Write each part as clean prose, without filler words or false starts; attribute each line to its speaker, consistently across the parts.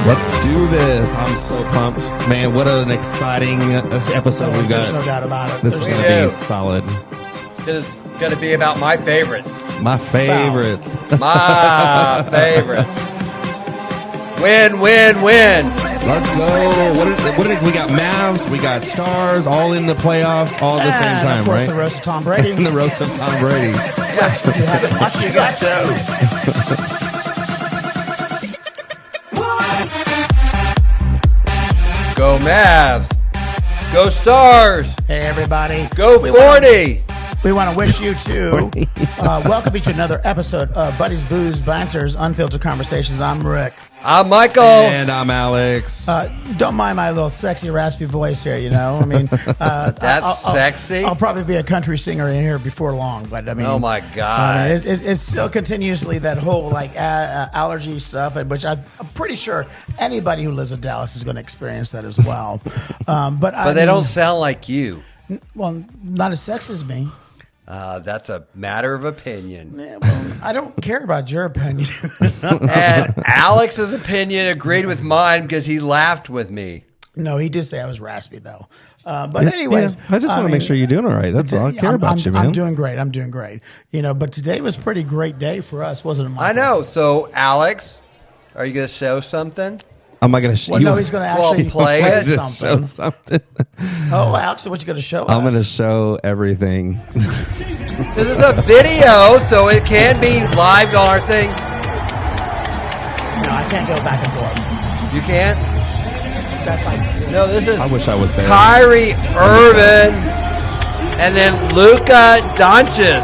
Speaker 1: Let's do this. I'm so pumped. Man, what an exciting episode we've got.
Speaker 2: There's no doubt about it.
Speaker 1: This is going to be solid.
Speaker 3: This is going to be about my favorites.
Speaker 1: My favorites.
Speaker 3: My favorites. Win, win, win.
Speaker 1: Let's go. What did we got? Mavs, we got Stars, all in the playoffs, all at the same time,
Speaker 2: of course,
Speaker 1: right?
Speaker 2: the roast of Tom Brady.
Speaker 1: And the roast of Tom Brady.
Speaker 2: Yes, if you haven't watched, you got to.
Speaker 3: Go Mavs. Go Stars.
Speaker 2: Hey, everybody.
Speaker 3: Go 40.
Speaker 2: We want to wish you to welcome you to another episode of Buddies, Booze, Banters, Unfiltered Conversations. I'm Rick.
Speaker 3: I'm Michael.
Speaker 1: And I'm Alex.
Speaker 2: Don't mind my little sexy, raspy voice here, you know. I mean,
Speaker 3: That's sexy.
Speaker 2: I'll probably be a country singer in here before long, but I mean,
Speaker 3: Oh my God.
Speaker 2: it's still continuously that whole like allergy stuff, which I'm pretty sure anybody who lives in Dallas is going to experience that as well. But
Speaker 3: they don't sound like you.
Speaker 2: Well, not as sexy as me.
Speaker 3: That's a matter of opinion.
Speaker 2: Yeah, well, I don't care about your opinion.
Speaker 3: And Alex's opinion agreed with mine because he laughed with me.
Speaker 2: No, he did say I was raspy, though. But anyways,
Speaker 1: Yeah, I just want to make sure you're doing all right. That's all. I care about you, man.
Speaker 2: I'm doing great. You know, but today was a pretty great day for us, wasn't it, Michael?
Speaker 3: I know. So, Alex, are you going to show something?
Speaker 1: I'm not going to show
Speaker 2: Well, no, he's going to actually
Speaker 3: play it.
Speaker 2: something.
Speaker 1: show something.
Speaker 2: Oh, Alex, what you going to show us?
Speaker 1: I'm going to show everything.
Speaker 3: This is a video, so it can be live on our thing.
Speaker 2: No, I can't go back and forth.
Speaker 3: You can't?
Speaker 2: That's like
Speaker 3: No, this is
Speaker 1: I wish I was there.
Speaker 3: Kyrie Irving and then Luka Dončić.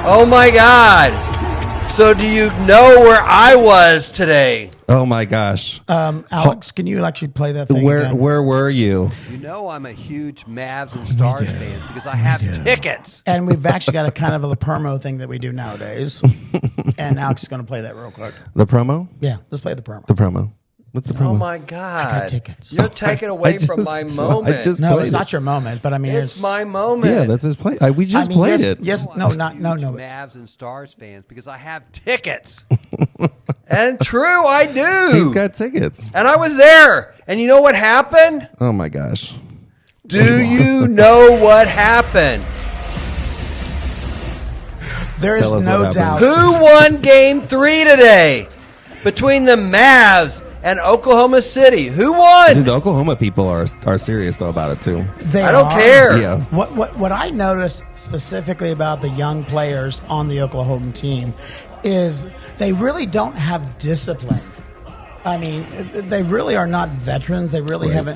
Speaker 3: Oh, my God. So do you know where I was today?
Speaker 1: Oh, my gosh.
Speaker 2: Alex, can you actually play that thing again?
Speaker 1: Where were you?
Speaker 3: You know I'm a huge Mavs and Stars fan because I have tickets.
Speaker 2: And we've actually got a kind of a promo thing that we do nowadays. And Alex is going to play that real quick.
Speaker 1: The promo?
Speaker 2: Yeah, let's play the promo.
Speaker 1: The promo. What's the promo?
Speaker 3: Oh, my God.
Speaker 2: I got tickets.
Speaker 3: You're taking away from my moment.
Speaker 2: No, it's not your moment, but I mean,
Speaker 3: It's my moment.
Speaker 1: Yeah, that's his play. We just played
Speaker 2: yes,
Speaker 1: it.
Speaker 2: Yes, no.
Speaker 3: Mavs and Stars fans because I have tickets. And true, I do.
Speaker 1: He's got tickets.
Speaker 3: And I was there. And you know what happened?
Speaker 1: Oh, my gosh.
Speaker 3: Do you know what happened?
Speaker 2: There
Speaker 1: Tell
Speaker 2: is
Speaker 1: us what
Speaker 2: no
Speaker 1: happened.
Speaker 2: doubt.
Speaker 3: Who won Game 3 today? Between the Mavs and Oklahoma City. Who won?
Speaker 1: Dude, the Oklahoma people are serious, though, about it, too.
Speaker 2: They
Speaker 3: I don't
Speaker 2: are.
Speaker 3: care.
Speaker 1: Yeah.
Speaker 2: What I noticed specifically about the young players on the Oklahoma team is they really don't have discipline. I mean, they really are not veterans. They really haven't,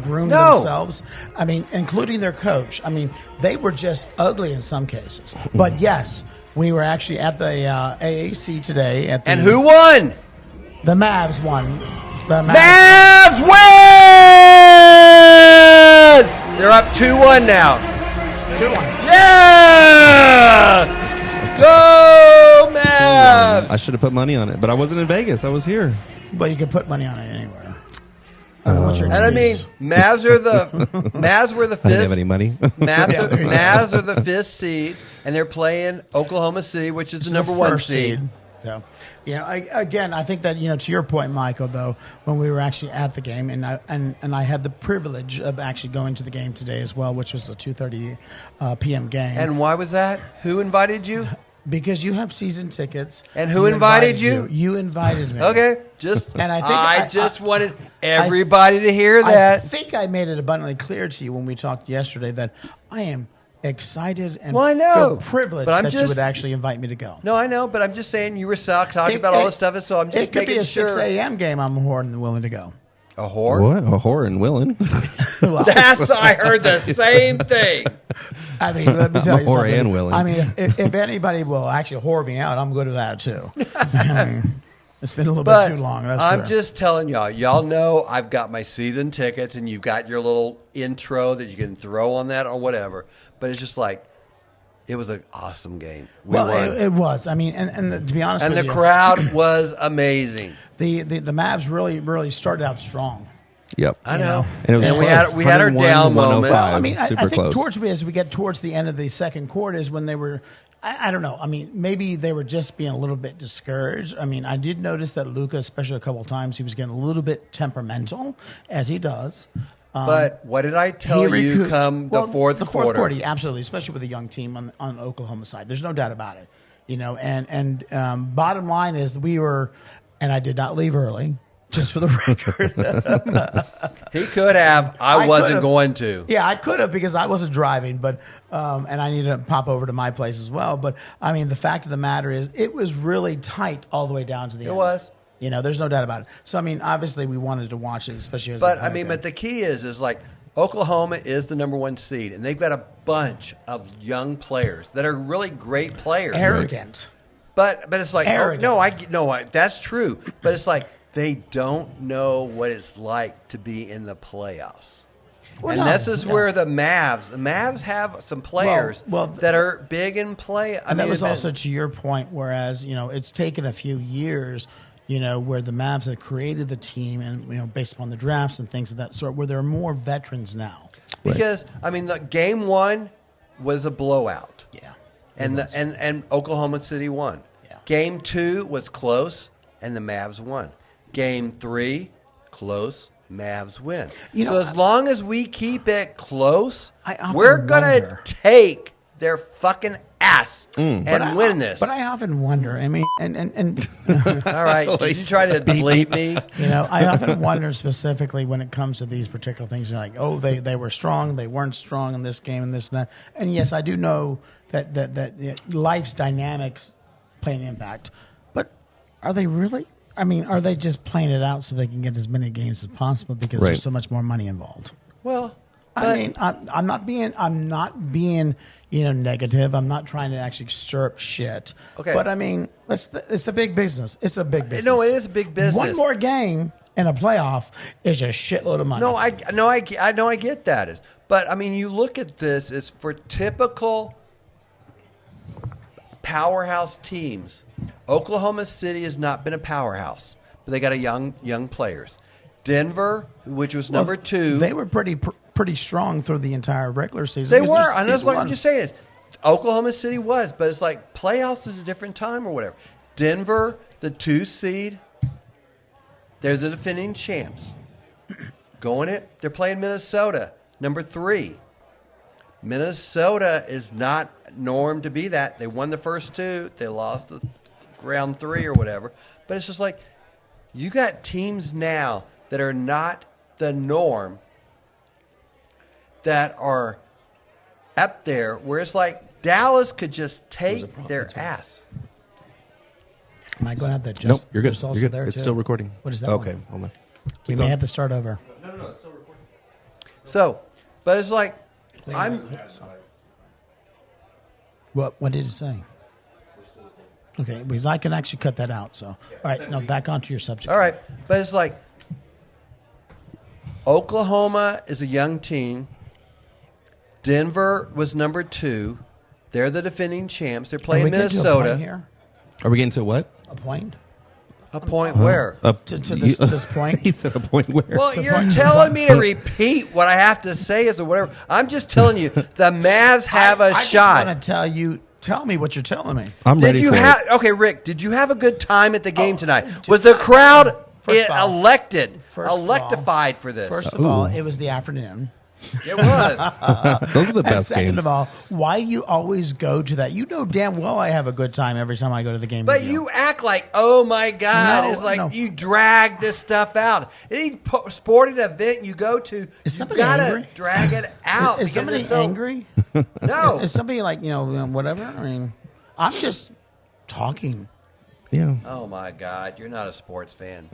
Speaker 2: groomed themselves. I mean, including their coach. I mean, they were just ugly in some cases. But yes, we were actually at the AAC today.
Speaker 3: And who won?
Speaker 2: The Mavs won. The
Speaker 3: Mavs win! They're up 2-1 now.
Speaker 2: 2-1.
Speaker 3: Yeah! Go Mavs!
Speaker 1: I should have put money on it, but I wasn't in Vegas. I was here.
Speaker 2: But you can put money on it anywhere. What's your
Speaker 3: And I mean,
Speaker 2: excuse?
Speaker 3: Mavs were the fifth.
Speaker 1: I didn't have any money.
Speaker 3: Mavs are the fifth seed, and they're playing Oklahoma City, which is the number one
Speaker 2: first
Speaker 3: seed.
Speaker 2: So, I think that to your point, Michael, though, when we were actually at the game, and I had the privilege of actually going to the game today as well, which was a 2:30 p.m. game.
Speaker 3: And why was that? Who invited you?
Speaker 2: Because you have season tickets.
Speaker 3: And who invited you?
Speaker 2: You invited me.
Speaker 3: Okay,
Speaker 2: And
Speaker 3: I just wanted everybody to hear that.
Speaker 2: I think I made it abundantly clear to you when we talked yesterday that I am excited and
Speaker 3: Well, I know.
Speaker 2: feel privileged
Speaker 3: But I'm
Speaker 2: that you
Speaker 3: just-
Speaker 2: would actually invite me to go.
Speaker 3: No, I know, but I'm just saying you were talking about all this stuff, so I'm just
Speaker 2: It could be
Speaker 3: making
Speaker 2: a
Speaker 3: sure.
Speaker 2: 6 a.m. game. I'm more than willing to go.
Speaker 3: A whore?
Speaker 1: What? A whore and willing?
Speaker 2: Well,
Speaker 3: I heard the same thing.
Speaker 2: I mean, let me tell you
Speaker 1: Whore
Speaker 2: something.
Speaker 1: and willing.
Speaker 2: I mean, if anybody will actually whore me out, I'm good at that too. I mean, it's been a little
Speaker 3: But
Speaker 2: bit too long. That's
Speaker 3: I'm
Speaker 2: true.
Speaker 3: just telling y'all. Y'all know I've got my season tickets, and you've got your little intro that you can throw on that or whatever. But it's just like, it was an awesome game. We won.
Speaker 2: It was. I mean, and to be honest
Speaker 3: And
Speaker 2: with
Speaker 3: the
Speaker 2: you,
Speaker 3: crowd was amazing.
Speaker 2: the Mavs really started out strong.
Speaker 1: Yep.
Speaker 3: I know.
Speaker 1: And it was
Speaker 3: And
Speaker 1: close.
Speaker 3: we had our
Speaker 1: 101
Speaker 3: down
Speaker 1: to 105.
Speaker 3: moment.
Speaker 2: I mean, I
Speaker 1: Super
Speaker 2: think
Speaker 1: close.
Speaker 2: as we get towards the end of the second quarter is when they were I don't know. I mean, maybe they were just being a little bit discouraged. I mean, I did notice that Luka, especially a couple of times, he was getting a little bit temperamental, as he does.
Speaker 3: But what did I tell you come the fourth quarter?
Speaker 2: Yeah, absolutely, especially with a young team on Oklahoma side. There's no doubt about it. And bottom line is we were, and I did not leave early, just for the record.
Speaker 3: He could have. I wasn't going to.
Speaker 2: Yeah, I could have because I wasn't driving, but and I needed to pop over to my place as well. But I mean, the fact of the matter is, it was really tight all the way down to the end.
Speaker 3: It was.
Speaker 2: There's no doubt about it. So I mean, obviously, we wanted to watch it, especially as.
Speaker 3: But I mean, but the key is like Oklahoma is the number 1 seed, and they've got a bunch of young players that are really great players.
Speaker 2: Arrogant.
Speaker 3: But it's like
Speaker 2: Arrogant.
Speaker 3: that's true. But it's like. They don't know what it's like to be in the playoffs. Well, this is where the Mavs have some players that are big in play.
Speaker 2: And that was also to your point, whereas, it's taken a few years, where the Mavs have created the team and, based upon the drafts and things of that sort, where there are more veterans now.
Speaker 3: Because, I mean, the game 1 was a blowout.
Speaker 2: Yeah.
Speaker 3: And Oklahoma City won.
Speaker 2: Yeah.
Speaker 3: Game 2 was close, and the Mavs won. Game 3, close, Mavs win. So as long as we keep it close, we're going to take their fucking ass and win this.
Speaker 2: But I often wonder, I mean, and
Speaker 3: all right, did you try to bleep me?
Speaker 2: I often wonder specifically when it comes to these particular things, like, they were strong, they weren't strong in this game and this and that. And yes, I do know that life's dynamics play an impact. But are they really? I mean, are they just playing it out so they can get as many games as possible because there's so much more money involved?
Speaker 3: Well,
Speaker 2: I mean, I'm not being negative. I'm not trying to actually stir up shit.
Speaker 3: Okay.
Speaker 2: But I mean, it's a big business. It's a big business.
Speaker 3: No, it is a big business.
Speaker 2: One more game in a playoff is a shitload of money.
Speaker 3: No, I get that. But I mean, you look at this as for typical powerhouse teams. Oklahoma City has not been a powerhouse, but they got a young players. Denver, which was number 2,
Speaker 2: they were pretty strong through the entire regular season.
Speaker 3: They were, and that's what I'm just saying. Oklahoma City was, but it's like playoffs is a different time or whatever. Denver, the 2 seed, they're the defending champs. They're playing Minnesota, number 3. Minnesota is not normed to be that. They won the first 2. They lost the round 3 or whatever. But it's just like you got teams now that are not the norm that are up there where it's like Dallas could just take their ass.
Speaker 2: Am I going to have that?
Speaker 1: Nope, you're good.
Speaker 2: You're
Speaker 1: good.
Speaker 2: There
Speaker 1: it's
Speaker 2: too?
Speaker 1: still recording.
Speaker 2: What is that?
Speaker 1: Okay,
Speaker 2: one?
Speaker 1: hold on.
Speaker 2: We may have to start over.
Speaker 1: No, it's still recording.
Speaker 3: So, but it's like
Speaker 2: What did it say? Okay, because I can actually cut that out. So, all right, now back onto your subject.
Speaker 3: All right, but it's like Oklahoma is a young team. Denver was number 2. They're the defending champs. They're playing Minnesota.
Speaker 2: Here?
Speaker 1: Are we getting to what?
Speaker 2: A point?
Speaker 3: A point where?
Speaker 2: To this point?
Speaker 1: He said a point where?
Speaker 3: Well, you're telling me to repeat what I have to say or whatever. I'm just telling you, the Mavs have a shot.
Speaker 2: I just want to tell me what you're telling me.
Speaker 1: I'm ready for it.
Speaker 3: Okay, Rick, did you have a good time at the game tonight? Was the crowd electrified for this?
Speaker 2: First of all, it was the afternoon.
Speaker 3: It was.
Speaker 1: Those are the best
Speaker 2: Second
Speaker 1: games.
Speaker 2: of all, why do you always go to that? You know damn well I have a good time every time I go to the game.
Speaker 3: But you act like, oh my God,
Speaker 2: No,
Speaker 3: it's like
Speaker 2: no.
Speaker 3: you drag this stuff out. Any sporting event you go to,
Speaker 2: Is
Speaker 3: you
Speaker 2: somebody
Speaker 3: gotta
Speaker 2: angry?
Speaker 3: drag it out.
Speaker 2: Is somebody angry?
Speaker 3: No.
Speaker 2: Is somebody like, whatever? I mean, I'm just talking.
Speaker 1: Yeah.
Speaker 3: Oh my God, you're not a sports fan.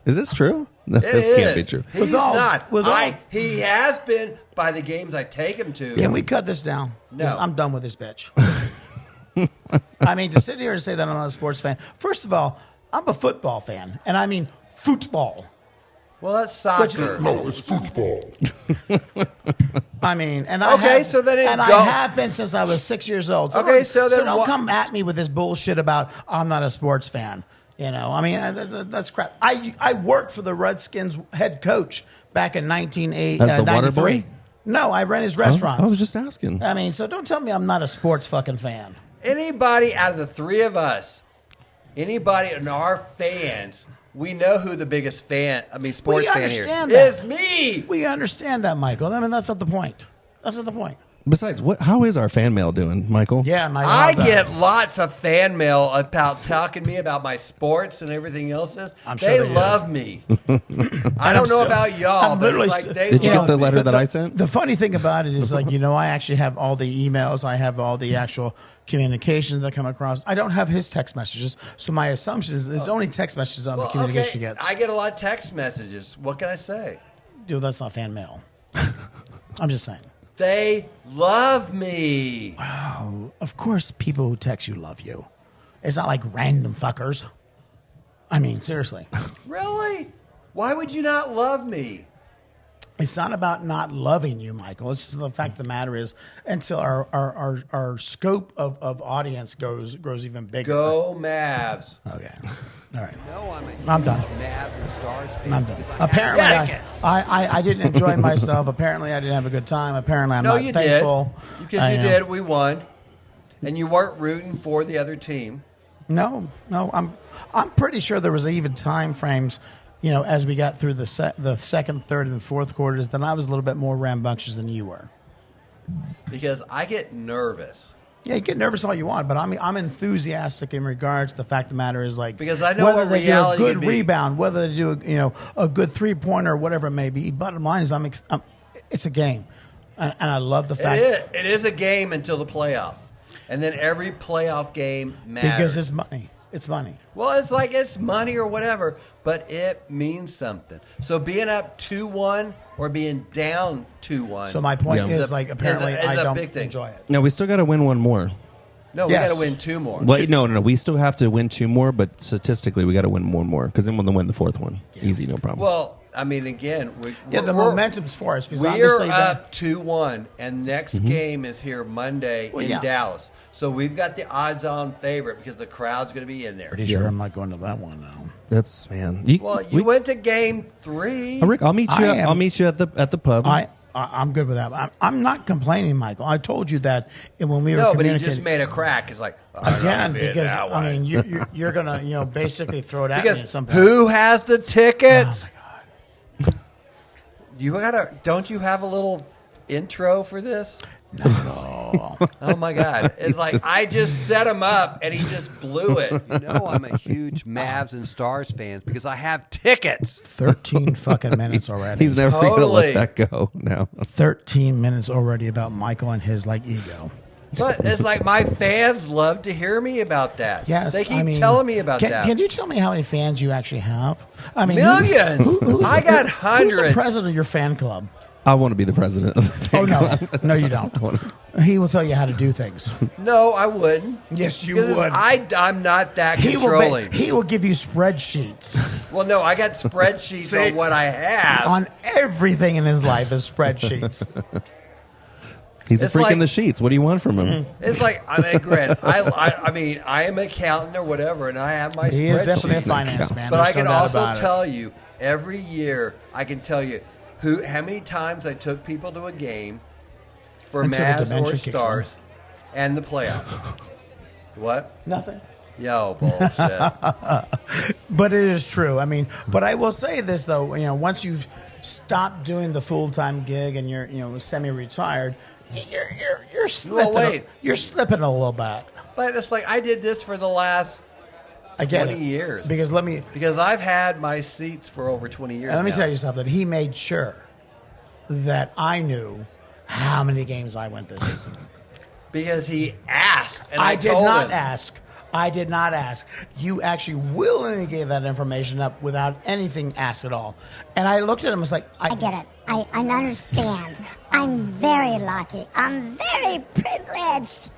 Speaker 1: Is this true?
Speaker 3: It
Speaker 1: This can't be true.
Speaker 3: He's not. He has been by the games I take him to.
Speaker 2: Can we cut this down? 'Cause
Speaker 3: No.
Speaker 2: I'm done with this bitch. I mean, to sit here and say that I'm not a sports fan. First of all, I'm a football fan, and I mean football.
Speaker 3: Well, that's soccer.
Speaker 4: No, it's football.
Speaker 2: I mean, and
Speaker 3: Okay,
Speaker 2: I have,
Speaker 3: so then
Speaker 2: and I have been since I was 6 years old.
Speaker 3: Okay, so then
Speaker 2: don't
Speaker 3: what-
Speaker 2: come at me with this bullshit about I'm not a sports fan. I mean, that's crap. I worked for the Redskins head coach back in
Speaker 1: As the water boy?
Speaker 2: 1993. No, I ran his restaurants.
Speaker 1: I was just asking.
Speaker 2: I mean, so don't tell me I'm not a sports fucking fan.
Speaker 3: Anybody out of the three of us, anybody in our fans, we know who the biggest sports fan here is. Me.
Speaker 2: We understand that, Michael. I mean, that's not the point. That's not the point.
Speaker 1: Besides, how is our fan mail doing, Michael?
Speaker 2: Yeah,
Speaker 3: I get lots of fan mail about talking to me about my sports and everything else.
Speaker 2: I'm sure
Speaker 3: they
Speaker 2: they
Speaker 3: love me. I don't know about y'all, but it's like
Speaker 1: did you get the letter that I sent?
Speaker 2: The funny thing about it is, I actually have all the emails. I have all the actual communications that come across. I don't have his text messages, so my assumption is there's only text messages on the communication he gets.
Speaker 3: I get a lot of text messages. What can I say?
Speaker 2: Dude, that's not fan mail. I'm just saying.
Speaker 3: They love me.
Speaker 2: Wow. Of course, people who text you love you. It's not like random fuckers. I mean, seriously.
Speaker 3: Really? Why would you not love me?
Speaker 2: It's not about not loving you, Michael. It's just the fact of the matter is, until our scope of audience grows even bigger.
Speaker 3: Go Mavs.
Speaker 2: Okay. All right.
Speaker 3: No,
Speaker 2: I'm done.
Speaker 3: Mavs and Stars fan.
Speaker 2: I'm done. Apparently, I didn't enjoy myself. Apparently, I didn't have a good time. Apparently, I'm not thankful.
Speaker 3: Because you did. We won. And you weren't rooting for the other team.
Speaker 2: No. I'm pretty sure there was even time frames, as we got through the second, third, and fourth quarters, then I was a little bit more rambunctious than you were.
Speaker 3: Because I get nervous.
Speaker 2: Yeah, you get nervous all you want, but I'm enthusiastic in regards to the fact of the matter is
Speaker 3: because I know
Speaker 2: whether
Speaker 3: what
Speaker 2: they
Speaker 3: reality
Speaker 2: do a good
Speaker 3: can be.
Speaker 2: rebound, whether they do a good 3-pointer or whatever it may be. Bottom line is it's a game, and I love the fact
Speaker 3: it is a game until the playoffs, and then every playoff game matters
Speaker 2: because it's money. It's money.
Speaker 3: Well, it's money or whatever, but it means something. So being up 2-1 or being down 2-1.
Speaker 2: So my point is apparently I don't enjoy it.
Speaker 1: No, we still got to win one more.
Speaker 3: No, we got to win 2 more.
Speaker 1: Well, no. We still have to win 2 more, but statistically we got to win 1 more because then we'll win the 4th one. Yeah. Easy, no problem.
Speaker 3: Well, I mean, again,
Speaker 2: the momentum's for us.
Speaker 3: We are up 2-1, and next game is here Monday in Dallas. So we've got the odds-on favorite because the crowd's going to be in there.
Speaker 2: Pretty sure I'm not going to that one now.
Speaker 1: That's man.
Speaker 3: You went to game 3.
Speaker 1: Oh, Rick, I'll meet you. I'll meet you at the pub.
Speaker 2: I'm good with that. I'm not complaining, Michael. I told you that when we were communicating.
Speaker 3: No, but he just made a crack. It's like
Speaker 2: again because I mean you're gonna basically throw it at me at some point.
Speaker 3: Who has the tickets?
Speaker 2: Oh my God.
Speaker 3: Don't you have a little intro for this?
Speaker 2: No.
Speaker 3: Oh my God! It's like I just set him up and he just blew it. I'm a huge Mavs and Stars fan because I have tickets.
Speaker 2: 13 fucking minutes already.
Speaker 1: He's never going to let that go. No.
Speaker 2: 13 minutes already about Michael and his ego.
Speaker 3: But it's like my fans love to hear me about that.
Speaker 2: Yes,
Speaker 3: they keep telling me about that.
Speaker 2: Can you tell me how many fans you actually have? I mean,
Speaker 3: millions. I got hundreds.
Speaker 2: Who's the president of your fan club?
Speaker 1: I want to be the president of the fan club.
Speaker 2: No, you don't. He will tell you how to do things.
Speaker 3: No, I wouldn't.
Speaker 2: Yes, you would.
Speaker 3: I'm not that controlling.
Speaker 2: He will give you spreadsheets.
Speaker 3: Well, no, I got spreadsheets on what I have.
Speaker 2: On everything in his life is spreadsheets.
Speaker 1: He's a freak in the sheets. What do you want from him?
Speaker 3: It's like, granted, I am an accountant or whatever, and I have my spreadsheet.
Speaker 2: He is definitely a finance man.
Speaker 3: But I can also tell you, every year, I can tell you how many times I took people to a game for Mavs or Stars and the playoffs. What?
Speaker 2: Nothing.
Speaker 3: Yo, bullshit.
Speaker 2: But it is true. I mean, but I will say this, though. Once you've stopped doing the full-time gig and you're semi-retired, you're slipping.
Speaker 3: Well, wait.
Speaker 2: You're slipping a little bit.
Speaker 3: But it's like I did this for the last 20 years.
Speaker 2: Because
Speaker 3: I've had my seats for over 20 years.
Speaker 2: And let me tell you something. He made sure that I knew how many games I went this season.
Speaker 3: Because he asked, and
Speaker 2: I
Speaker 3: told him.
Speaker 2: I did not ask. You actually willingly gave that information up without anything asked at all. And I looked at him and was like,
Speaker 4: I get it. I understand. I'm very lucky. I'm very privileged.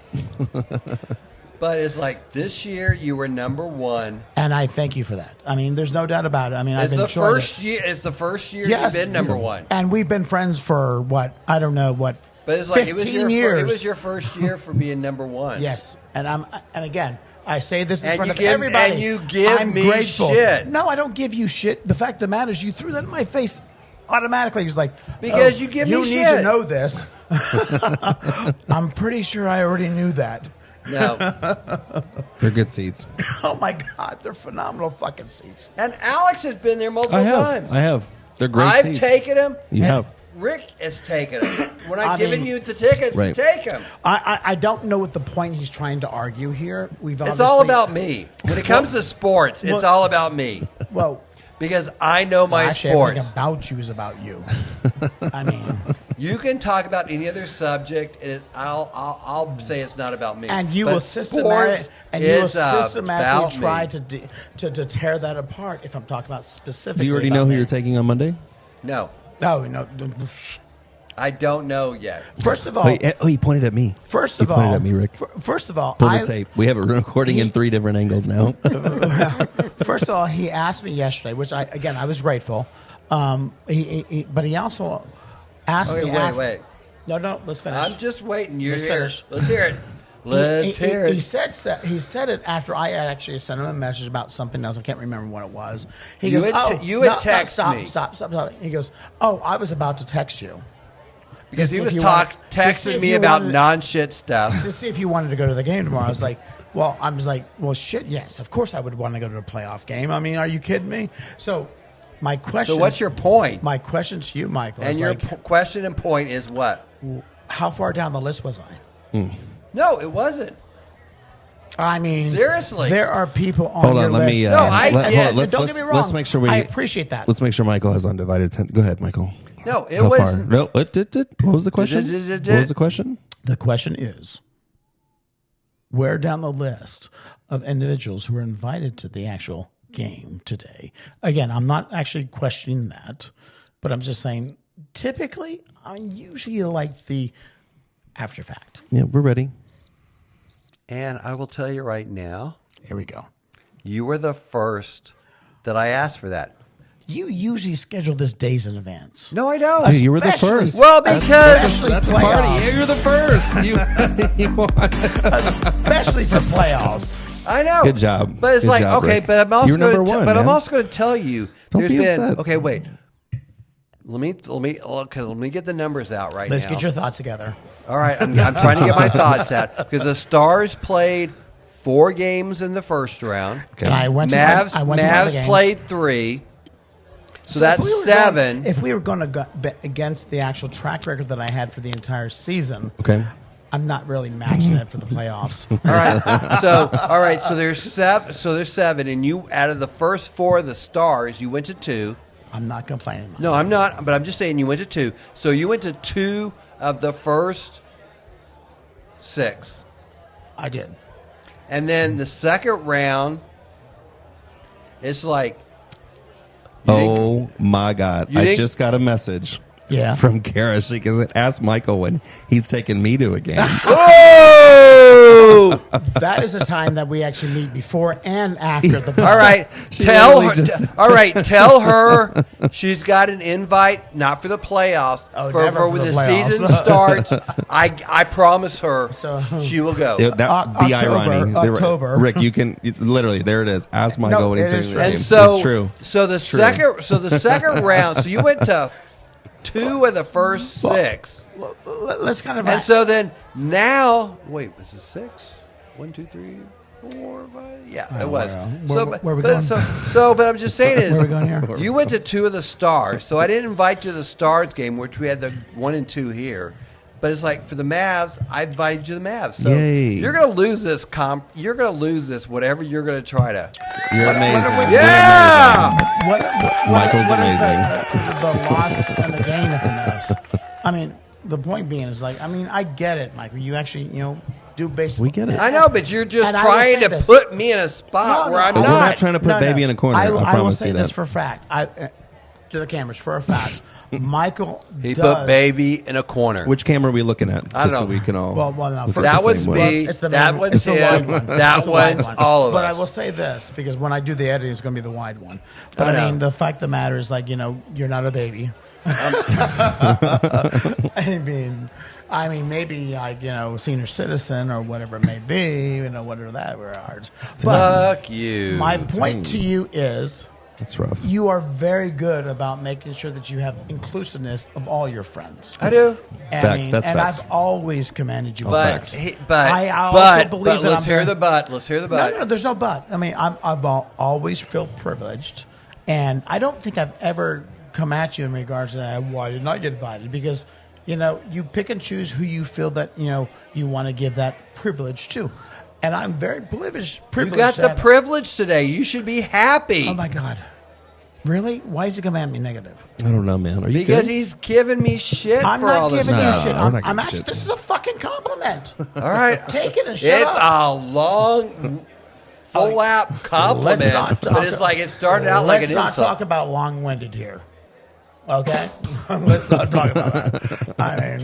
Speaker 3: But it's like this year you were number 1,
Speaker 2: and I thank you for that. I mean, there's no doubt about it. I mean, I've enjoyed it.
Speaker 3: It's the first year you've been number 1,
Speaker 2: and we've been friends for what? I don't know what.
Speaker 3: But it's like
Speaker 2: 15 years.
Speaker 3: It was your first year for being number 1.
Speaker 2: Yes, and again, I say this in front of everybody.
Speaker 3: And you give
Speaker 2: I'm
Speaker 3: me
Speaker 2: grateful.
Speaker 3: shit.
Speaker 2: No, I don't give you shit. The fact of the matter is, you threw that in my face automatically he's like,
Speaker 3: because you give me
Speaker 2: you need
Speaker 3: shit.
Speaker 2: to know this. I'm pretty sure I already knew that.
Speaker 3: No.
Speaker 1: They're good seats.
Speaker 2: Oh my God, they're phenomenal fucking seats.
Speaker 3: And Alex has been there multiple times.
Speaker 1: I have. They're great
Speaker 3: I've
Speaker 1: seats.
Speaker 3: taken them.
Speaker 1: You have.
Speaker 3: Rick has taken them. When I've given you the tickets to take them.
Speaker 2: I don't know what the point he's trying to argue here.
Speaker 3: It's all about me. When it comes to sports, it's all about me.
Speaker 2: Well,
Speaker 3: because I know my sports.
Speaker 2: Everything about you is about you. I mean,
Speaker 3: you can talk about any other subject, and I'll say it's not about me.
Speaker 2: And you
Speaker 3: but
Speaker 2: will systematically try to tear that apart. If I'm talking about specifically,
Speaker 1: do you already know who you're taking on Monday?
Speaker 3: No.
Speaker 2: No.
Speaker 3: I don't know yet.
Speaker 2: First of all,
Speaker 1: he pointed at me.
Speaker 2: First of all,
Speaker 1: pointed at me, Rick.
Speaker 2: First of all,
Speaker 1: pull the tape. We have a recording in 3 different angles now.
Speaker 2: First of all, he asked me yesterday, which I was grateful. But he also asked me.
Speaker 3: Wait.
Speaker 2: No. Let's finish.
Speaker 3: I'm just waiting.
Speaker 2: Let's finish.
Speaker 3: Let's hear it. Let's hear it.
Speaker 2: He said it after I had actually sent him a message about something else. I can't remember what it was. He goes,
Speaker 3: you had texted me.
Speaker 2: Stop. He goes, I was about to text you.
Speaker 3: Because he was texting me about non-shit stuff.
Speaker 2: To see if you wanted to go to the game tomorrow. I was like, well, shit, yes. Of course I would want to go to a playoff game. I mean, are you kidding me? So my question...
Speaker 3: So what's your point?
Speaker 2: My question to you, Michael,
Speaker 3: and
Speaker 2: is
Speaker 3: your question and point is what?
Speaker 2: How far down the list was I?
Speaker 3: No, it wasn't.
Speaker 2: I mean,
Speaker 3: seriously,
Speaker 2: there are people on your list.
Speaker 1: Don't
Speaker 2: get me wrong.
Speaker 1: Let's make sure
Speaker 2: I appreciate that.
Speaker 1: Let's make sure Michael has undivided attention. Go ahead, Michael.
Speaker 3: No, it was.
Speaker 1: No, what was the question? What was the question?
Speaker 2: The question is, where down the list of individuals who are invited to the actual game today? Again, I'm not actually questioning that, but I'm just saying, typically, I usually like the after fact.
Speaker 1: Yeah, we're ready.
Speaker 3: And I will tell you right now.
Speaker 2: Here we go.
Speaker 3: You were the first that I asked for that.
Speaker 2: You usually schedule this days in advance.
Speaker 3: No, I don't.
Speaker 1: Dude, you were the first.
Speaker 3: Well, because
Speaker 1: that's a party. Yeah, you're the first. You won.
Speaker 2: Especially for playoffs.
Speaker 3: I know.
Speaker 1: Good job.
Speaker 3: But it's
Speaker 1: Good job,
Speaker 3: okay.
Speaker 1: Rick.
Speaker 3: But I'm also
Speaker 1: You're number one.
Speaker 3: I'm also going to tell you.
Speaker 1: Don't be upset.
Speaker 3: Okay, wait. Let me get the numbers out right now.
Speaker 2: Let's get your thoughts together.
Speaker 3: All right, I'm trying to get my thoughts out because the Stars played 4 games in the first round.
Speaker 2: Okay. And I went to
Speaker 3: Mavs played 3. So that's 7.
Speaker 2: If we were going to go against the actual track record that I had for the entire season,
Speaker 1: okay,
Speaker 2: I'm not really matching it for the playoffs.
Speaker 3: All right. So there's 7. So there's 7, and you out of the first 4 of the Stars, you went to 2.
Speaker 2: I'm not complaining.
Speaker 3: No, I'm not. But I'm just saying you went to 2. So you went to 2 of the first 6.
Speaker 2: I did.
Speaker 3: And then the second round, it's like.
Speaker 1: Oh my God! I just got a message.
Speaker 2: Yeah.
Speaker 1: From Kara. She goes, ask Michael when he's taking me to a game.
Speaker 3: Oh!
Speaker 2: That is a time that we actually meet before and after the ball.
Speaker 3: All right. Tell her she's got an invite, not for the playoffs, for when the season starts. I promise her she will go.
Speaker 1: The irony.
Speaker 2: October.
Speaker 1: Rick, you can literally, there it is. Ask Michael when he's taking the game.
Speaker 3: And so,
Speaker 1: it's true.
Speaker 3: So the second round, so you went to 2 of the first 6.
Speaker 2: Well, let's kind of.
Speaker 3: And so then now, wait, this is 6. 1, 2, 3, 4, 5. Yeah, it was.
Speaker 2: Where we going?
Speaker 3: But I'm just saying is,
Speaker 2: where are we going here?
Speaker 3: You went to 2 of the Stars, so I didn't invite you to the Stars game, which we had the 1 and 2 here. But it's like for the Mavs, I invited you to the Mavs. So you're going to lose this You're going to lose this. Whatever you're going to try to.
Speaker 1: You're amazing.
Speaker 3: Yeah.
Speaker 1: Michael's amazing.
Speaker 2: This is the loss and the gain of this. I mean, the point being is like, I mean, I get it, Michael. You actually, do basically.
Speaker 1: We get it.
Speaker 3: I know, but you're just trying to put me in a spot where I'm not.
Speaker 1: We're not trying to put baby in a corner.
Speaker 2: I will say this for a fact. To the cameras, for a fact. Michael
Speaker 3: put baby in a corner.
Speaker 1: Which camera are we looking at?
Speaker 3: I don't know.
Speaker 1: So we can all.
Speaker 2: Well, no.
Speaker 3: That one's me. That one's him. That one's all of us.
Speaker 2: But I will say this, because when I do the editing, it's going to be the wide one. But I mean, the fact of the matter is, like, you're not a baby. I mean, maybe like senior citizen or whatever it may be, whatever that regards.
Speaker 3: Fuck you.
Speaker 2: My point to you is,
Speaker 1: That's rough.
Speaker 2: You are very good about making sure that you have inclusiveness of all your friends.
Speaker 3: I do.
Speaker 1: Facts, that's facts.
Speaker 2: I've always commended you.
Speaker 3: But
Speaker 2: I also believe that
Speaker 3: let's hear the but. Let's hear the but.
Speaker 2: No, there's no but. I mean, I've always felt privileged, and I don't think I've ever come at you in regards to that. Why didn't I get invited? Because you pick and choose who you feel that you want to give that privilege to. And I'm very privileged.
Speaker 3: You got the privilege today. You should be happy.
Speaker 2: Oh, my God. Really? Why is he coming at me negative?
Speaker 1: I don't know, man. Are you
Speaker 3: Because
Speaker 1: good?
Speaker 3: he's giving me shit
Speaker 2: I'm
Speaker 3: for
Speaker 2: not
Speaker 3: all this
Speaker 2: giving you
Speaker 3: stuff.
Speaker 2: shit.
Speaker 1: we're not
Speaker 2: I'm
Speaker 1: giving
Speaker 2: actually,
Speaker 1: shit.
Speaker 2: this is a fucking compliment.
Speaker 3: All right.
Speaker 2: Take it and shut
Speaker 3: It's
Speaker 2: up.
Speaker 3: a long, full-out compliment,
Speaker 2: Let's not talk-
Speaker 3: but it's like it started out like an insult.
Speaker 2: Let's not talk about long-winded here. Okay? Let's not talk about that.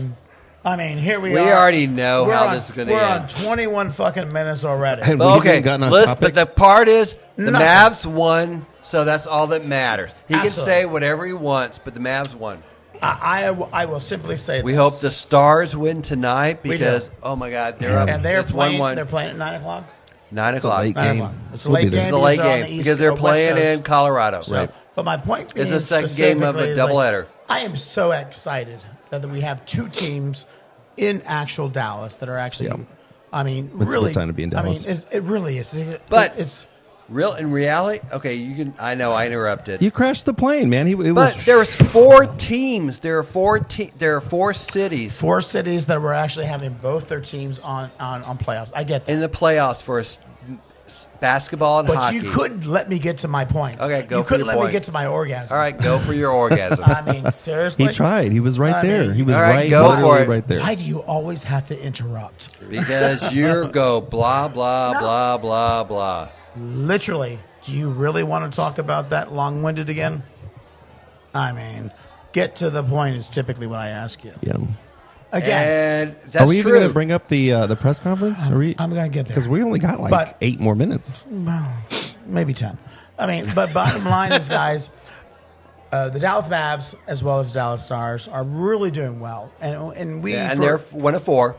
Speaker 2: I mean, here we are.
Speaker 3: We already know
Speaker 2: We're
Speaker 3: how
Speaker 2: on-
Speaker 3: this is going to
Speaker 2: We're
Speaker 3: end.
Speaker 2: on 21 fucking minutes already.
Speaker 1: And
Speaker 3: But
Speaker 1: we haven't
Speaker 3: okay,
Speaker 1: gotten on
Speaker 3: but
Speaker 1: topic.
Speaker 3: the part is the
Speaker 2: Nothing.
Speaker 3: Mavs won, so that's all that matters. He can
Speaker 2: Absolutely.
Speaker 3: say whatever he wants, but the Mavs won.
Speaker 2: I will simply say
Speaker 3: We
Speaker 2: this.
Speaker 3: hope the Stars win tonight
Speaker 2: We
Speaker 3: because,
Speaker 2: do.
Speaker 3: oh my God, they're up.
Speaker 2: And they're
Speaker 3: It's
Speaker 2: playing.
Speaker 3: 1-1.
Speaker 2: They're playing at 9 o'clock.
Speaker 3: 9
Speaker 1: It's a
Speaker 3: o'clock.
Speaker 1: late
Speaker 2: 9
Speaker 1: game.
Speaker 2: o'clock. It's a
Speaker 1: We'll
Speaker 2: late
Speaker 1: be there.
Speaker 2: game.
Speaker 3: It's a late
Speaker 2: because they're on the
Speaker 3: game
Speaker 2: East
Speaker 3: because they're
Speaker 2: Coast, West
Speaker 3: playing
Speaker 2: Coast.
Speaker 3: in Colorado.
Speaker 2: So, but my point being,
Speaker 3: It's the second game of a
Speaker 2: specifically is,
Speaker 3: doubleheader.
Speaker 2: I am so excited that we have two teams in actual Dallas that are actually.
Speaker 1: Yeah.
Speaker 2: I mean,
Speaker 1: It's a
Speaker 2: really.
Speaker 1: good time to be in Dallas.
Speaker 2: I mean, it really is.
Speaker 3: But
Speaker 2: it's.
Speaker 3: Real in reality, okay, you can. I know I interrupted.
Speaker 1: You crashed the plane, man. It
Speaker 3: But
Speaker 1: was.
Speaker 3: there's 4 teams. There are 4 cities
Speaker 2: 4 cities that were actually having both their teams on playoffs. I get that.
Speaker 3: in the playoffs for basketball and
Speaker 2: But
Speaker 3: hockey.
Speaker 2: you couldn't let me get to my point.
Speaker 3: Okay, go
Speaker 2: You
Speaker 3: for
Speaker 2: couldn't
Speaker 3: your
Speaker 2: let me
Speaker 3: point.
Speaker 2: get to my orgasm.
Speaker 3: All right, go for your orgasm.
Speaker 2: I mean, seriously.
Speaker 1: He tried. He was right
Speaker 2: I
Speaker 1: there.
Speaker 2: mean-
Speaker 1: He was
Speaker 3: All right,
Speaker 1: right,
Speaker 3: go
Speaker 1: literally
Speaker 3: for it.
Speaker 1: right there.
Speaker 2: Why do you always have to interrupt?
Speaker 3: Because you go blah, blah,
Speaker 2: No.
Speaker 3: blah, blah, blah.
Speaker 2: Literally, do you really want to talk about that long-winded again? I mean, get to the point is typically what I ask you.
Speaker 1: Yeah.
Speaker 2: Again,
Speaker 3: And that's
Speaker 1: Are we even
Speaker 3: true.
Speaker 1: going to bring up the press conference? Are we?
Speaker 2: I'm going to get there.
Speaker 1: Because we only got like
Speaker 2: But-
Speaker 1: 8 more minutes.
Speaker 2: Maybe 10. I mean, but bottom line is, guys, the Dallas Mavs as well as Dallas Stars are really doing well. And we...
Speaker 3: and they're 1 of 4.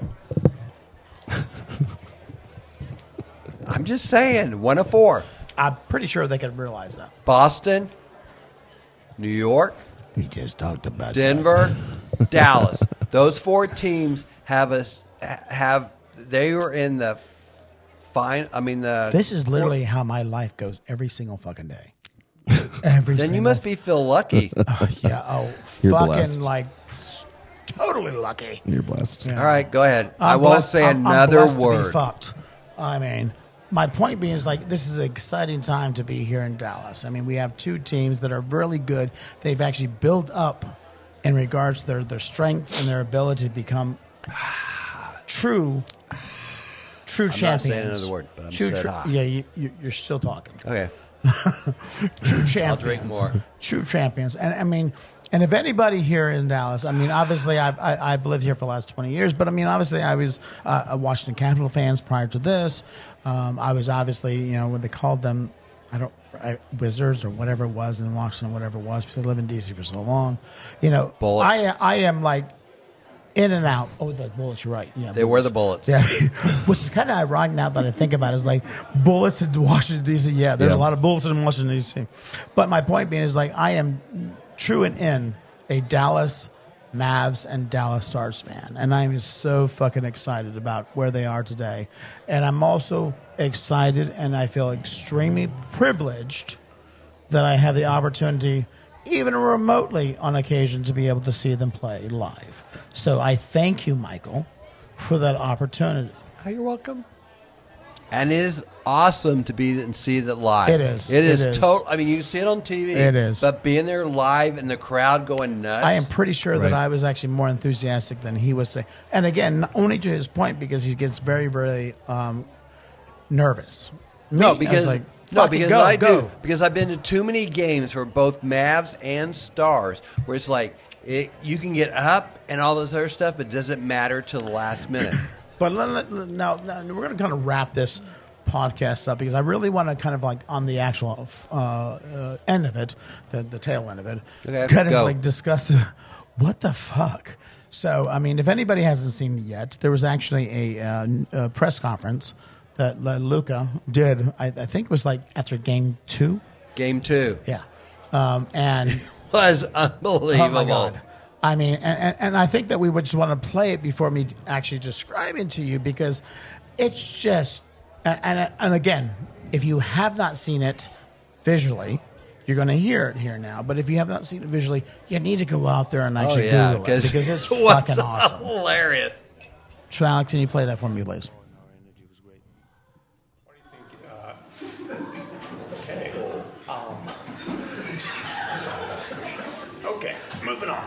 Speaker 3: I'm just saying, 1 of 4.
Speaker 2: I'm pretty sure they can realize that.
Speaker 3: Boston, New York,
Speaker 2: We just talked about
Speaker 3: Denver, Dallas. Those 4 teams they were in the fine. I mean the.
Speaker 2: This is literally how my life goes every single fucking day. Every
Speaker 3: Then
Speaker 2: single
Speaker 3: you must feel lucky.
Speaker 2: Yeah, oh,
Speaker 1: You're
Speaker 2: fucking
Speaker 1: blessed.
Speaker 2: like totally lucky.
Speaker 1: You're blessed.
Speaker 2: Yeah.
Speaker 3: All right, go ahead. I
Speaker 2: I'm
Speaker 3: won't
Speaker 2: blessed-
Speaker 3: say
Speaker 2: I'm
Speaker 3: another
Speaker 2: blessed to be
Speaker 3: word.
Speaker 2: fucked. I mean, my point being is like this is an exciting time to be here in Dallas. I mean, we have 2 teams that are really good. They've actually built up in regards to their strength and their ability to become true
Speaker 3: I'm
Speaker 2: champions.
Speaker 3: not saying another word, but I'm said ah.
Speaker 2: Yeah, you're still talking.
Speaker 3: Okay.
Speaker 2: True champions.
Speaker 3: I'll drink more.
Speaker 2: True champions. And I mean, and if anybody here in Dallas, I mean, obviously I've lived here for the last 20 years, but I mean, obviously I was a Washington Capital fans prior to this. I was obviously, when they called them, Wizards or whatever it was in Washington, whatever it was, because I lived in D.C. for so long.
Speaker 3: Bullets.
Speaker 2: I am like in and out. Oh, the bullets, you're right. Yeah,
Speaker 3: They were the bullets.
Speaker 2: Yeah, which is kind of ironic now that I think about it. It's like bullets in Washington, D.C. Yeah, there's
Speaker 1: Yeah.
Speaker 2: a lot of bullets in Washington, D.C. But my point being is like I am true and in a Dallas Mavs and Dallas Stars fan. And I'm just so fucking excited about where they are today. And I'm also excited and I feel extremely privileged that I have the opportunity, even remotely on occasion, to be able to see them play live. So I thank you, Michael, for that opportunity.
Speaker 3: Oh, you're welcome. And it is awesome to be and see that live.
Speaker 2: It is.
Speaker 3: It is
Speaker 2: It is.
Speaker 3: total. I mean, you see it on TV.
Speaker 2: It is.
Speaker 3: But being there live and the crowd going nuts.
Speaker 2: I am pretty sure that
Speaker 1: Right.
Speaker 2: I was actually more enthusiastic than he was today. And again, not only to his point, because he gets very, very nervous.
Speaker 3: No,
Speaker 2: Me, I was
Speaker 3: because
Speaker 2: like,
Speaker 3: no,
Speaker 2: fucking
Speaker 3: because
Speaker 2: go,
Speaker 3: I
Speaker 2: go.
Speaker 3: do. Because I've been to too many games for both Mavs and Stars, where it's like you can get up and all this other stuff, but it doesn't matter till the last minute.
Speaker 2: But now we're going to kind of wrap this podcast up because I really want to kind of like on the actual end of it, the tail end of it,
Speaker 3: Okay,
Speaker 2: kind of
Speaker 3: go.
Speaker 2: like discuss what the fuck. So, I mean, if anybody hasn't seen it yet, there was actually a press conference that Luka did. I think it was like after game 2
Speaker 3: Game 2.
Speaker 2: Yeah. And
Speaker 3: it was unbelievable.
Speaker 2: Oh, my God. I mean, and I think that we would just want to play it before me actually describing to you because it's just, and again, if you have not seen it visually, you're going to hear it here now. But if you have not seen it visually, you need to go out there and actually Google it because it's fucking awesome.
Speaker 3: Hilarious.
Speaker 2: So, Alex, can you play that for me, please?
Speaker 5: Okay, moving on.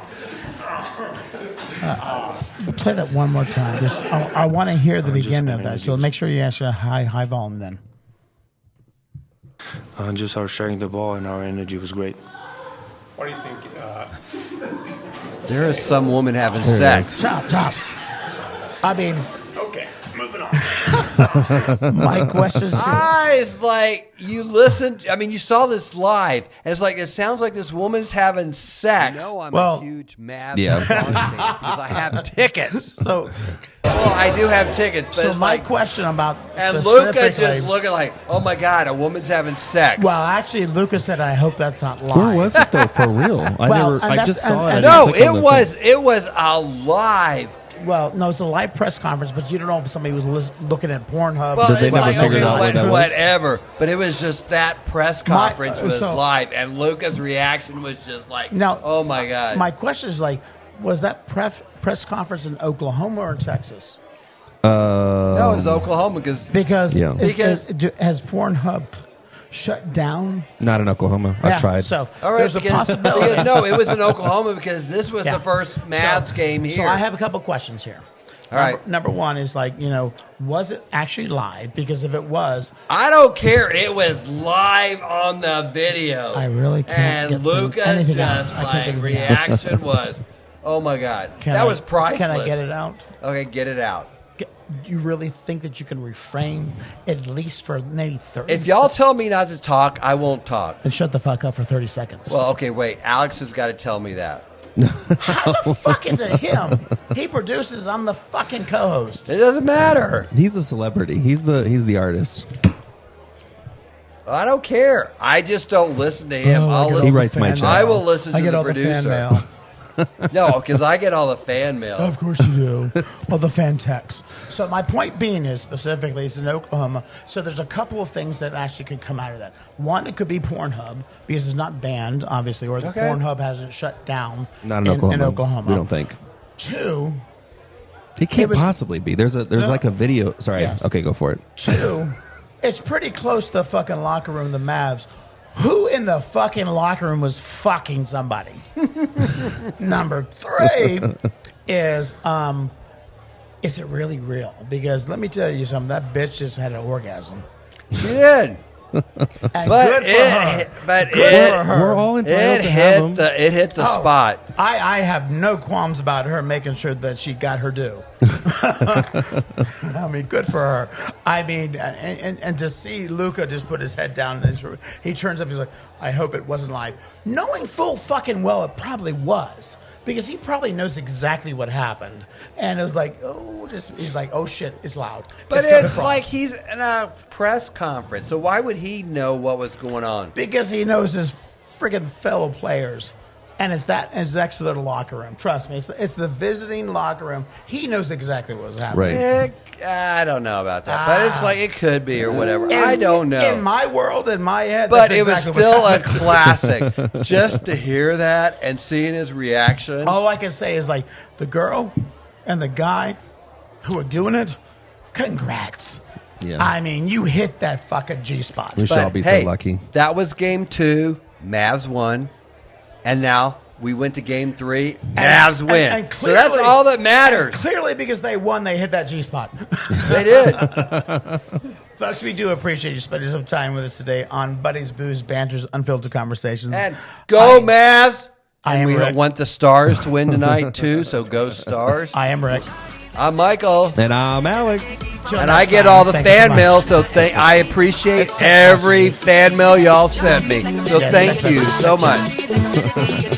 Speaker 2: Play that one more time. Just, I want to hear the beginning of that. So make sure you ask a high volume then.
Speaker 5: Just our sharing the ball and our energy was great. What do you think?
Speaker 3: There is some woman having sex.
Speaker 2: Stop. I mean,
Speaker 5: Okay, moving on.
Speaker 2: my question is,
Speaker 3: It's like you listened. I mean, you saw this live, and it's like it sounds like this woman's having sex. I'm a huge Mavs fan because I have tickets.
Speaker 2: so
Speaker 3: I do have tickets. But
Speaker 2: so
Speaker 3: it's
Speaker 2: my
Speaker 3: like,
Speaker 2: question about
Speaker 3: and Luka
Speaker 2: specifically-
Speaker 3: just looking like, oh my God, a woman's having sex.
Speaker 2: Well, actually, Luka said, "I hope that's not live."
Speaker 1: Where was it though? For real? I just saw it.
Speaker 3: No, it was a live.
Speaker 2: Well, no, it's a live press conference, but you don't know if somebody was looking at Pornhub.
Speaker 3: Well,
Speaker 1: Did they
Speaker 3: it's
Speaker 1: never
Speaker 3: like,
Speaker 1: figure
Speaker 3: okay,
Speaker 1: out what that was?
Speaker 3: whatever. But it was just that press conference was
Speaker 2: so-
Speaker 3: live, and Luka's reaction was just like,
Speaker 2: Now,
Speaker 3: oh my God.
Speaker 2: My question is like, was that press conference in Oklahoma or in Texas?
Speaker 3: No, it was Oklahoma because
Speaker 1: Yeah.
Speaker 2: Has Pornhub shut down?
Speaker 1: Not in Oklahoma. I tried.
Speaker 2: So
Speaker 3: all right,
Speaker 2: there's a possibility.
Speaker 3: because, no, it was in Oklahoma because this was the first Mavs game here.
Speaker 2: So I have a couple questions here.
Speaker 3: All right.
Speaker 2: Number one is like, was it actually live? Because if it was,
Speaker 3: I don't care. It was live on the video.
Speaker 2: I really can't
Speaker 3: And
Speaker 2: get
Speaker 3: Luka's
Speaker 2: anything out.
Speaker 3: just
Speaker 2: I can't get
Speaker 3: like
Speaker 2: anything out.
Speaker 3: reaction was, oh my God, that was priceless.
Speaker 2: Can I get it out?
Speaker 3: Okay, get it out.
Speaker 2: You really think that you can refrain at least for maybe 30
Speaker 3: If y'all
Speaker 2: seconds?
Speaker 3: tell me not to talk, I won't talk.
Speaker 2: Then shut the fuck up for 30 seconds.
Speaker 3: Well, okay, wait. Alex has got to tell me that.
Speaker 2: How the fuck is it him? He produces. I'm the fucking co-host.
Speaker 3: It doesn't matter.
Speaker 1: He's the celebrity. He's the artist.
Speaker 3: I don't care. I just don't listen to him. I'll listen.
Speaker 1: He writes my
Speaker 2: fan
Speaker 1: check.
Speaker 2: mail.
Speaker 3: I will listen to
Speaker 2: I get
Speaker 3: the
Speaker 2: all
Speaker 3: producer.
Speaker 2: the fan mail.
Speaker 3: No, because I get all the fan mail.
Speaker 2: Of course you do. All the fan texts. So my point being is specifically it's in Oklahoma. So there's a couple of things that actually could come out of that. One, it could be Pornhub because it's not banned, obviously, or the
Speaker 3: Okay.
Speaker 2: Pornhub hasn't shut down
Speaker 1: Not in Oklahoma.
Speaker 2: in Oklahoma.
Speaker 1: We don't think.
Speaker 2: Two,
Speaker 1: It can't
Speaker 2: It was-
Speaker 1: possibly be. There's like a video. Sorry.
Speaker 2: Yes.
Speaker 1: Okay, go for it.
Speaker 2: two, it's pretty close to the fucking locker room, the Mavs. Who in the fucking locker room was fucking somebody? Number three is it really real? Because let me tell you something, that bitch just had an orgasm.
Speaker 3: She did.
Speaker 2: And
Speaker 3: But
Speaker 2: good for her.
Speaker 3: but
Speaker 2: Good for her.
Speaker 1: We're all entitled
Speaker 3: it
Speaker 1: to have them.
Speaker 3: it hit the
Speaker 2: Oh,
Speaker 3: spot.
Speaker 2: I have no qualms about her making sure that she got her due. I mean, good for her. I mean, and to see Luka just put his head down and he turns up, he's like, I hope it wasn't live. Knowing full fucking well it probably was. Because he probably knows exactly what happened. And it was like, he's like, oh shit, it's loud.
Speaker 3: But
Speaker 2: coming
Speaker 3: it's
Speaker 2: across.
Speaker 3: like he's in a press conference, so why would he know what was going on?
Speaker 2: Because he knows his friggin' fellow players. And it's next to their locker room. Trust me, it's the visiting locker room. He knows exactly what was happening.
Speaker 1: Right.
Speaker 3: I don't know about that, but it's like it could be or whatever. I don't know.
Speaker 2: In my world, in my head,
Speaker 3: But
Speaker 2: that's
Speaker 3: it was
Speaker 2: exactly
Speaker 3: still
Speaker 2: what
Speaker 3: a classic. Just to hear that and seeing his reaction.
Speaker 2: all I can say is like the girl and the guy who are doing it. Congrats.
Speaker 1: Yeah.
Speaker 2: I mean, you hit that fucking G spot.
Speaker 1: We should all be
Speaker 3: hey,
Speaker 1: so lucky.
Speaker 3: That was game 2. Mavs won. And now we went to game 3. Mavs win.
Speaker 2: and
Speaker 3: So that's
Speaker 2: clearly-
Speaker 3: all that matters.
Speaker 2: Clearly, because they won, they hit that G spot.
Speaker 3: They did.
Speaker 2: Folks, we do appreciate you spending some time with us today on Buddies, Booze, Banters, Unfiltered Conversations.
Speaker 3: And go Mavs.
Speaker 2: I
Speaker 3: And
Speaker 2: am
Speaker 3: we
Speaker 2: Rick.
Speaker 3: want the Stars to win tonight, too, so go Stars.
Speaker 2: I am Rick.
Speaker 3: I'm Michael.
Speaker 1: And I'm Alex.
Speaker 2: Till
Speaker 3: And
Speaker 2: next
Speaker 3: I get
Speaker 2: time,
Speaker 3: all the
Speaker 2: thank you so
Speaker 3: fan
Speaker 2: much.
Speaker 3: mail, so I appreciate
Speaker 2: It's
Speaker 3: every
Speaker 2: such
Speaker 3: fan mail y'all sent me. So
Speaker 2: Yeah,
Speaker 3: thank
Speaker 2: that's
Speaker 3: you
Speaker 2: such-
Speaker 3: so much.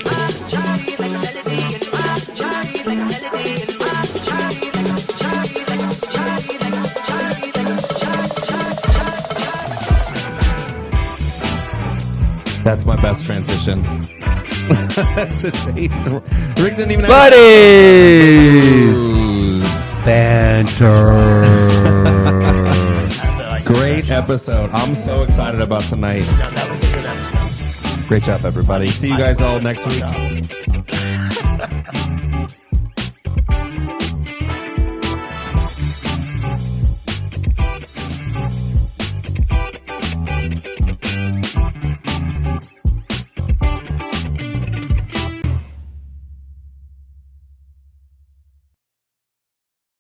Speaker 1: That's my best transition. It's 8. Rick didn't even have
Speaker 3: Buddies! Banter.
Speaker 1: Great episode. I'm so excited about tonight.
Speaker 2: That was a good episode.
Speaker 1: Great job, everybody. See you guys all next week.